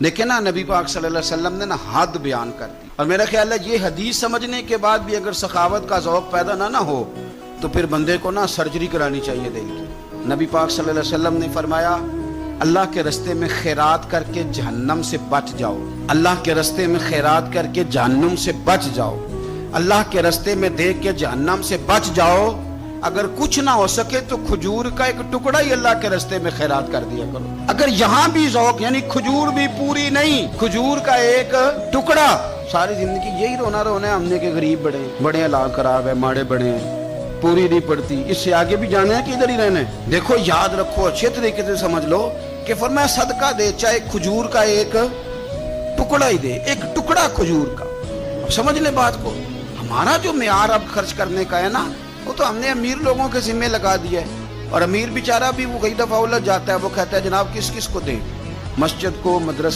لیکن نا نبی پاک صلی اللہ علیہ وسلم نے نا حد بیان کر دی، اور میرا خیال ہے یہ حدیث سمجھنے کے بعد بھی اگر سخاوت کا ذوق پیدا نہ ہو تو پھر بندے کو نا سرجری کرانی چاہیے دل کی۔ نبی پاک صلی اللہ علیہ وسلم نے فرمایا اللہ کے رستے میں خیرات کر کے جہنم سے بچ جاؤ، اللہ کے رستے میں خیرات کر کے جہنم سے بچ جاؤ، اللہ کے رستے میں دے کے جہنم سے بچ جاؤ۔ اگر کچھ نہ ہو سکے تو کھجور کا ایک ٹکڑا ہی اللہ کے رستے میں خیرات کر دیا کرو۔ اگر یہاں بھی ذوق یعنی کھجور بھی پوری نہیں، کھجور کا ایک ٹکڑا، ساری زندگی یہی رونا ہے ہم نے کہ غریب بڑے حالات خراب ہے، ماڑے بڑے ہیں، پوری نہیں پڑتی، اس سے آگے بھی جانا ہے کہ ادھر ہی رہنا ہے۔ دیکھو یاد رکھو، اچھے طریقے سے سمجھ لو کہ فرمایا صدقہ دے، چاہے کھجور کا ایک ٹکڑا ہی دے، ایک ٹکڑا کھجور کا۔ اب سمجھ لے بات کو، ہمارا جو معیار اب خرچ کرنے کا ہے نا، وہ تو ہم نے امیر لوگوں کے ذمہ لگا دیا ہے، اور امیر بیچارہ بھی وہ کئی دفعہ الجھ جاتا ہے، وہ کہتا ہے جناب کس کس کو دیں، مسجد کو، مدرسہ